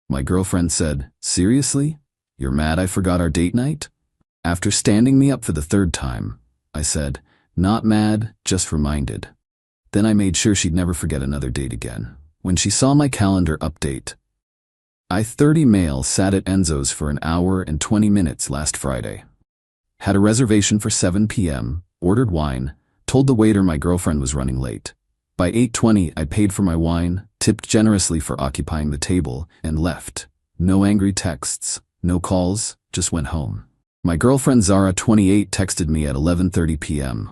My girlfriend said, "Seriously? You're mad I forgot our date night?" After standing me up for the third time, I said, "Not mad, just reminded." Then I made sure she'd never forget another date again. When she saw my calendar update, I-30 male sat at Enzo's for an hour and 20 minutes last Friday. Had a reservation for 7 p.m., ordered wine, told the waiter my girlfriend was running late. By 8:20, I paid for my wine, tipped generously for occupying the table, and left. No angry texts, no calls, just went home. My girlfriend Zara, 28, texted me at 11:30 p.m.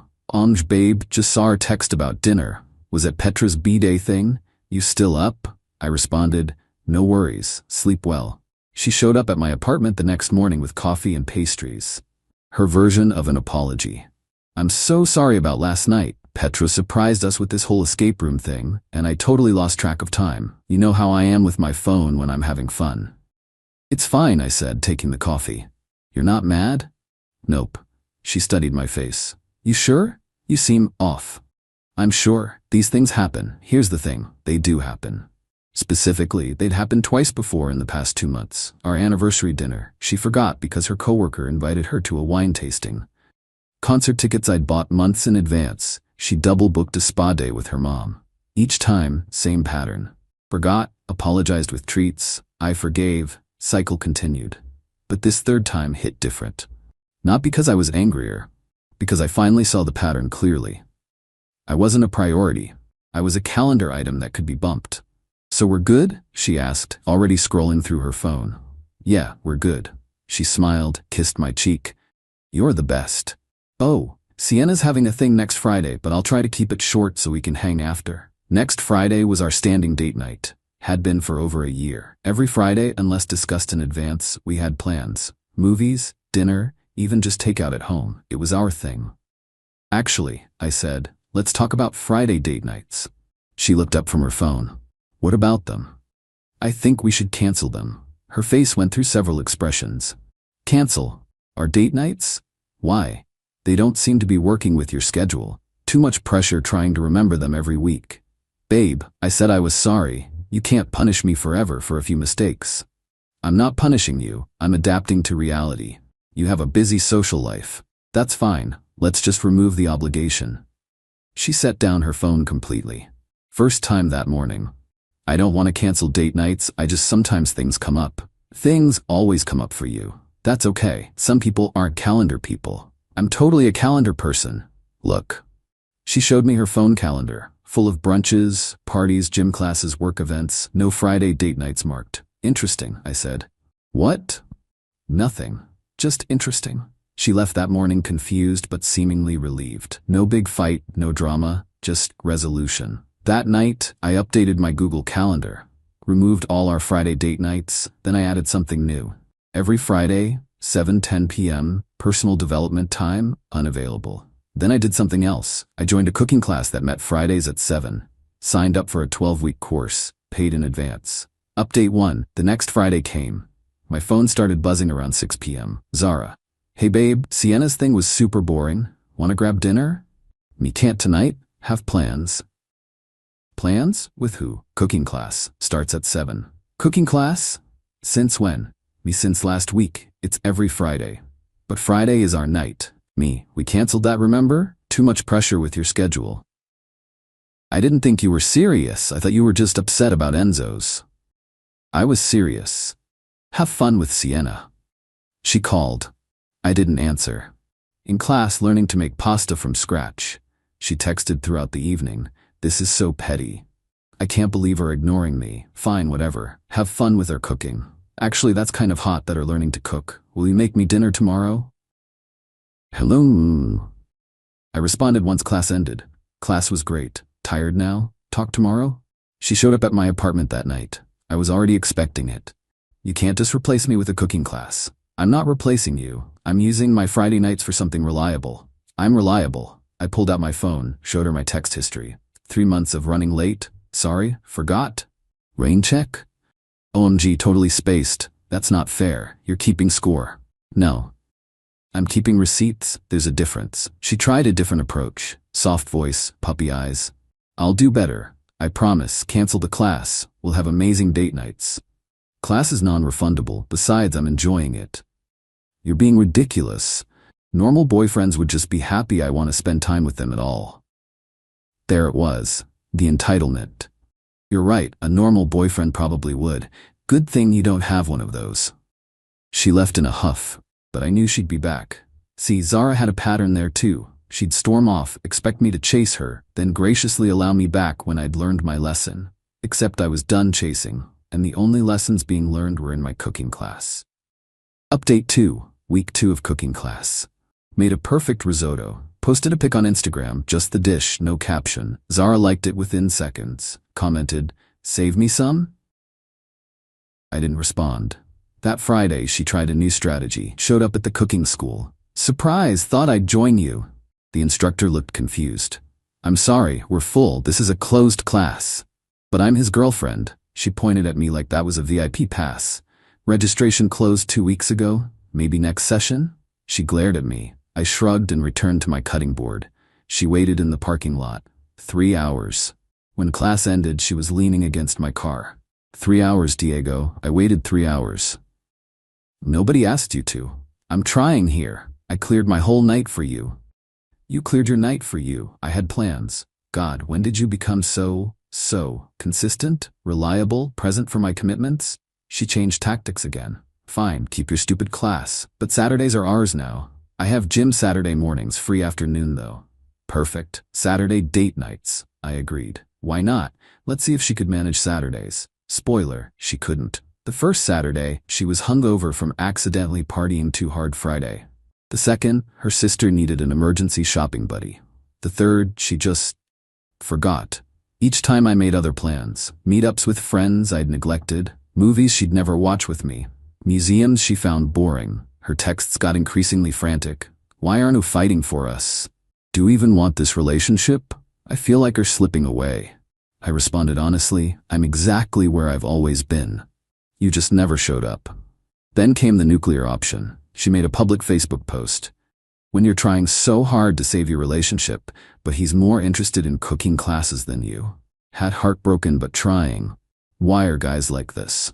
Babe, just saw her text about dinner. Was it Petra's B-day thing? You still up?" I responded, "No worries, sleep well." She showed up at my apartment the next morning with coffee and pastries. Her version of an apology. "I'm so sorry about last night. Petra surprised us with this whole escape room thing, and I totally lost track of time. You know how I am with my phone when I'm having fun." "It's fine," I said, taking the coffee. "You're not mad?" "Nope." She studied my face. "You sure? You seem off." "I'm sure. These things happen. Here's the thing, they do happen. Specifically, they'd happened twice before in the past 2 months. Our anniversary dinner, she forgot because her coworker invited her to a wine tasting. Concert tickets I'd bought months in advance. She double-booked a spa day with her mom. Each time, same pattern. Forgot, apologized with treats, I forgave, cycle continued. But this third time hit different. Not because I was angrier, because I finally saw the pattern clearly. I wasn't a priority. I was a calendar item that could be bumped. "So we're good?" she asked, already scrolling through her phone. "Yeah, we're good." She smiled, kissed my cheek. "You're the best." "Oh, Sienna's having a thing next Friday, but I'll try to keep it short so we can hang after." Next Friday was our standing date night. Had been for over a year. Every Friday, unless discussed in advance, we had plans. Movies, dinner, even just takeout at home. It was our thing. "Actually," I said, "let's talk about Friday date nights." She looked up from her phone. "What about them?" "I think we should cancel them." Her face went through several expressions. "Cancel? Our date nights? Why? They don't seem to be working with your schedule. Too much pressure trying to remember them every week." "Babe," I said I was sorry. "You can't punish me forever for a few mistakes." "I'm not punishing you. I'm adapting to reality. You have a busy social life. That's fine. Let's just remove the obligation." She set down her phone completely. First time that morning. "I don't want to cancel date nights, I just sometimes things come up." "Things always come up for you. That's okay. Some people aren't calendar people. I'm totally a calendar person. Look." She showed me her phone calendar, full of brunches, parties, gym classes, work events, no Friday date nights marked. "Interesting," I said. "What?" "Nothing. Just interesting." She left that morning confused but seemingly relieved. No big fight, no drama, just resolution. That night, I updated my Google Calendar, removed all our Friday date nights, then I added something new. Every Friday, 7:10 p.m., personal development time, unavailable. Then I did something else. I joined a cooking class that met Fridays at 7, signed up for a 12-week course, paid in advance. Update 1, the next Friday came. My phone started buzzing around 6 p.m. "Zara. Hey babe, Sienna's thing was super boring. Wanna grab dinner?" "Me can't tonight. Have plans." "Plans? With who?" "Cooking class. Starts at 7. "Cooking class? Since when?" "Me since last week. It's every Friday." "But Friday is our night." "Me, we canceled that, remember? Too much pressure with your schedule." "I didn't think you were serious. I thought you were just upset about Enzo's." "I was serious. Have fun with Sienna." She called. I didn't answer. In class, learning to make pasta from scratch. She texted throughout the evening. "This is so petty. I can't believe her ignoring me. Fine, whatever. Have fun with her cooking. Actually, that's kind of hot that her learning to cook. Will you make me dinner tomorrow?" "Hello." I responded once class ended. "Class was great. Tired now? Talk tomorrow?" She showed up at my apartment that night. I was already expecting it. "You can't just replace me with a cooking class." "I'm not replacing you. I'm using my Friday nights for something reliable." "I'm reliable." I pulled out my phone, showed her my text history. 3 months of running late. Sorry, forgot. Rain check? OMG, totally spaced. That's not fair. You're keeping score. No. I'm keeping receipts. There's a difference. She tried a different approach. Soft voice, puppy eyes. "I'll do better. I promise. Cancel the class. We'll have amazing date nights." Class is non-refundable. Besides, I'm enjoying it. You're being ridiculous. Normal boyfriends would just be happy I want to spend time with them at all. There it was. The entitlement. You're right, a normal boyfriend probably would. Good thing you don't have one of those. She left in a huff, but I knew she'd be back. See, Zara had a pattern there too. She'd storm off, expect me to chase her, then graciously allow me back when I'd learned my lesson. Except I was done chasing, and the only lessons being learned were in my cooking class. Update 2, Week 2 of cooking class. Made a perfect risotto. Posted a pic on Instagram, just the dish, no caption. Zara liked it within seconds. Commented, "Save me some?" I didn't respond. That Friday, she tried a new strategy. Showed up at the cooking school. "Surprise, thought I'd join you." The instructor looked confused. "I'm sorry, we're full. This is a closed class." "But I'm his girlfriend." She pointed at me like that was a VIP pass. "Registration closed 2 weeks ago. Maybe next session?" She glared at me. I shrugged and returned to my cutting board. She waited in the parking lot. 3 hours. When class ended, she was leaning against my car. 3 hours, Diego. I waited 3 hours. Nobody asked you to. I'm trying here. I cleared my whole night for you. You cleared your night for you. I had plans. God, when did you become so consistent, reliable, present for my commitments? She changed tactics again. Fine, keep your stupid class. But Saturdays are ours now. I have gym Saturday mornings, free afternoon though. Perfect. Saturday date nights. I agreed. Why not? Let's see if she could manage Saturdays. Spoiler, she couldn't. The first Saturday, she was hungover from accidentally partying too hard Friday. The second, her sister needed an emergency shopping buddy. The third, she just forgot. Each time I made other plans. Meetups with friends I'd neglected. Movies she'd never watch with me. Museums she found boring. Her texts got increasingly frantic. Why aren't you fighting for us? Do you even want this relationship? I feel like you're slipping away. I responded honestly, I'm exactly where I've always been. You just never showed up. Then came the nuclear option. She made a public Facebook post. When you're trying so hard to save your relationship, but he's more interested in cooking classes than you. Had heartbroken but trying. Why are guys like this?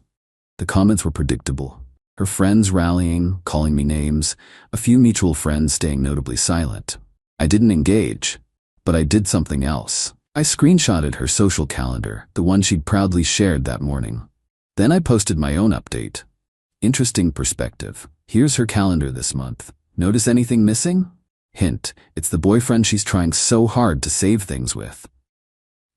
The comments were predictable. Her friends rallying, calling me names, a few mutual friends staying notably silent. I didn't engage, but I did something else. I screenshotted her social calendar, the one she'd proudly shared that morning. Then I posted my own update. Interesting perspective. Here's her calendar this month. Notice anything missing? Hint, it's the boyfriend she's trying so hard to save things with.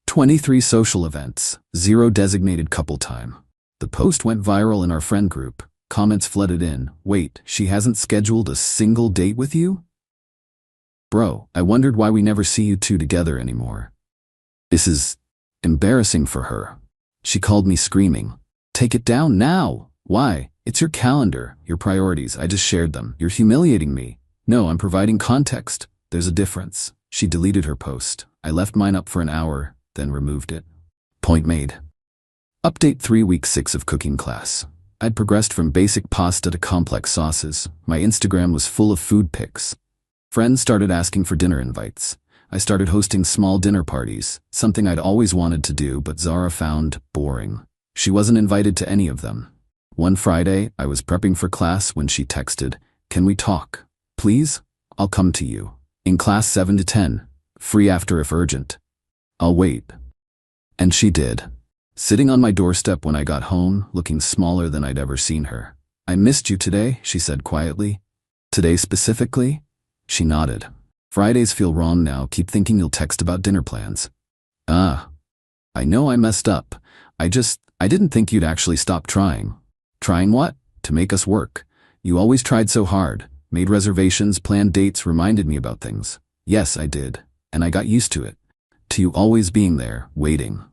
23 social events, 0 designated couple time. The post went viral in our friend group. Comments flooded in. Wait, she hasn't scheduled a single date with you? Bro, I wondered why we never see you two together anymore. This is embarrassing for her. She called me screaming. Take it down now. Why? It's your calendar, your priorities. I just shared them. You're humiliating me. No, I'm providing context. There's a difference. She deleted her post. I left mine up for an hour, then removed it. Point made. Update 3 week 6 of cooking class. I'd progressed from basic pasta to complex sauces. My Instagram was full of food pics. Friends started asking for dinner invites. I started hosting small dinner parties, something I'd always wanted to do but Zara found boring. She wasn't invited to any of them. One Friday, I was prepping for class when she texted, "Can we talk? Please? I'll come to you. In class 7 to 10. Free after if urgent. I'll wait." And she did. Sitting on my doorstep when I got home, looking smaller than I'd ever seen her. "I missed you today," she said quietly. "Today specifically?" She nodded. "Fridays feel wrong now. Keep thinking you'll text about dinner plans." "Ah. I know I messed up. I didn't think you'd actually stop trying." "Trying what?" "To make us work. You always tried so hard. Made reservations, planned dates, reminded me about things." "Yes, I did. And I got used to it. To you always being there, waiting."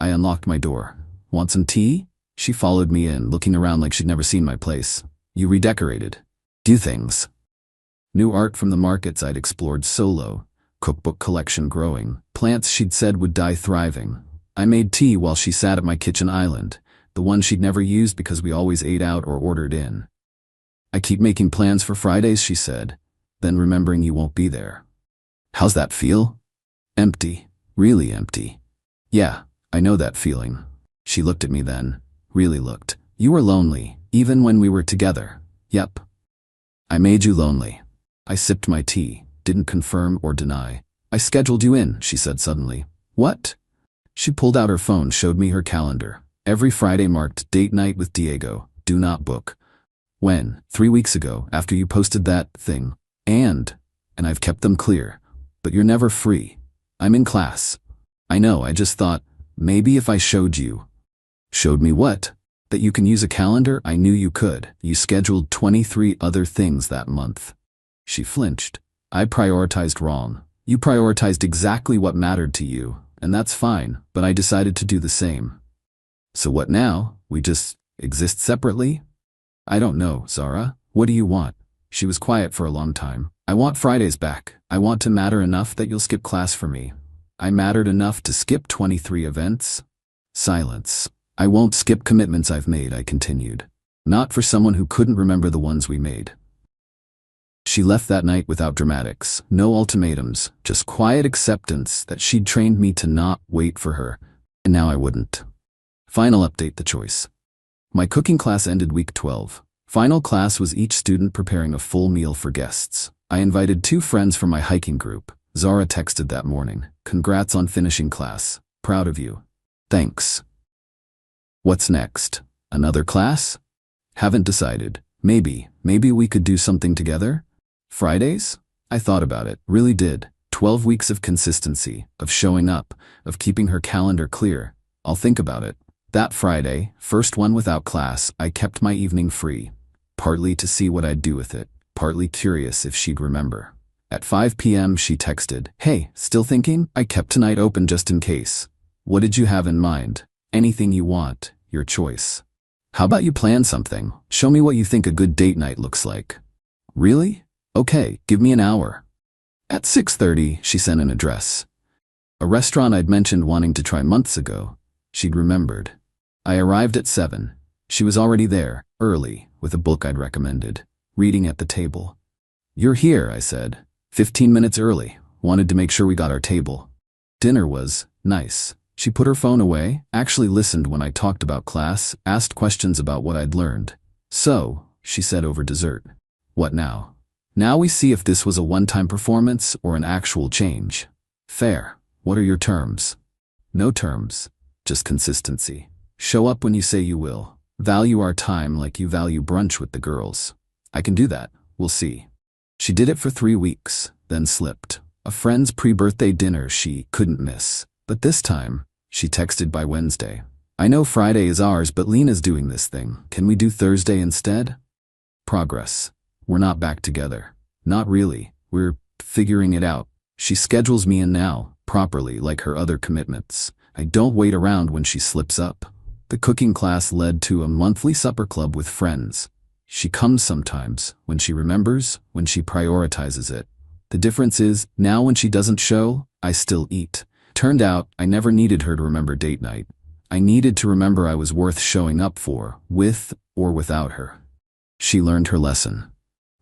I unlocked my door. "Want some tea?" She followed me in, looking around like she'd never seen my place. "You redecorated." "Do things." New art from the markets I'd explored solo. Cookbook collection growing. Plants she'd said would die thriving. I made tea while she sat at my kitchen island, the one she'd never used because we always ate out or ordered in. "I keep making plans for Fridays," she said, then remembering you won't be there. "How's that feel?" "Empty. Really empty." "Yeah, I know that feeling." She looked at me then, really looked. You were lonely, even when we were together. Yep. I made you lonely. I sipped my tea, didn't confirm or deny. I scheduled you in, she said suddenly. What? She pulled out her phone, showed me her calendar. Every Friday marked date night with Diego, do not book. When? 3 weeks ago, after you posted that thing. And I've kept them clear. But you're never free. I'm in class. I know, I just thought, maybe if I showed you. Showed me what? That you can use a calendar? I knew you could. You scheduled 23 other things that month. She flinched. I prioritized wrong. You prioritized exactly what mattered to you, and that's fine, but I decided to do the same. So what now? We just exist separately? I don't know, Zara. What do you want? She was quiet for a long time. I want Fridays back. I want to matter enough that you'll skip class for me. I mattered enough to skip 23 events? Silence. I won't skip commitments I've made, I continued. Not for someone who couldn't remember the ones we made. She left that night without dramatics, no ultimatums, just quiet acceptance that she'd trained me to not wait for her, and now I wouldn't. Final update: the choice. My cooking class ended week 12. Final class was each student preparing a full meal for guests. I invited 2 friends from my hiking group. Zara texted that morning. Congrats on finishing class. Proud of you. Thanks. What's next? Another class? Haven't decided. Maybe we could do something together? Fridays? I thought about it, really did. 12 weeks of consistency, of showing up, of keeping her calendar clear. I'll think about it. That Friday, first one without class, I kept my evening free. Partly to see what I'd do with it, partly curious if she'd remember. At 5 p.m. she texted, "Hey, still thinking? I kept tonight open just in case. What did you have in mind? Anything you want, your choice. How about you plan something? Show me what you think a good date night looks like." Really? Okay, give me an hour. At 6:30, she sent an address. A restaurant I'd mentioned wanting to try months ago. She'd remembered. I arrived at 7. She was already there, early, with a book I'd recommended, reading at the table. "You're here," I said. 15 minutes early. Wanted to make sure we got our table. Dinner was nice. She put her phone away, actually listened when I talked about class, asked questions about what I'd learned. "So," she said over dessert. "What now? Now we see if this was a one-time performance or an actual change. Fair. What are your terms?" No terms. Just consistency. Show up when you say you will. Value our time like you value brunch with the girls. I can do that. We'll see. She did it for 3 weeks, then slipped. A friend's pre-birthday dinner she couldn't miss. But this time, she texted by Wednesday. "I know Friday is ours, but Lena's doing this thing. Can we do Thursday instead?" Progress. We're not back together. Not really. We're figuring it out. She schedules me in now, properly, like her other commitments. I don't wait around when she slips up. The cooking class led to a monthly supper club with friends. She comes sometimes, when she remembers, when she prioritizes it. The difference is, now when she doesn't show, I still eat. Turned out, I never needed her to remember date night. I needed to remember I was worth showing up for, with or without her. She learned her lesson.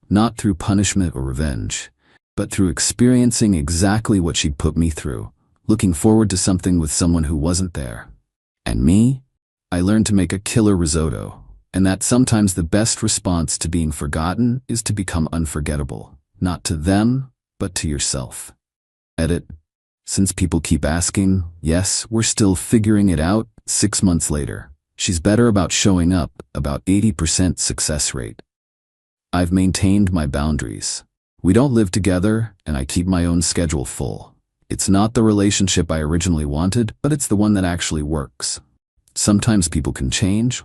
Not through punishment or revenge, but through experiencing exactly what she'd put me through, looking forward to something with someone who wasn't there. And me? I learned to make a killer risotto, and that sometimes the best response to being forgotten is to become unforgettable, not to them, but to yourself. Edit. Since people keep asking, yes, we're still figuring it out. 6 months later. She's better about showing up, about 80% success rate. I've maintained my boundaries. We don't live together, and I keep my own schedule full. It's not the relationship I originally wanted, but it's the one that actually works. Sometimes people can change,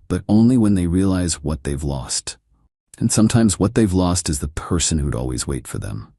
but only when they realize what they've lost. And sometimes what they've lost is the person who'd always wait for them.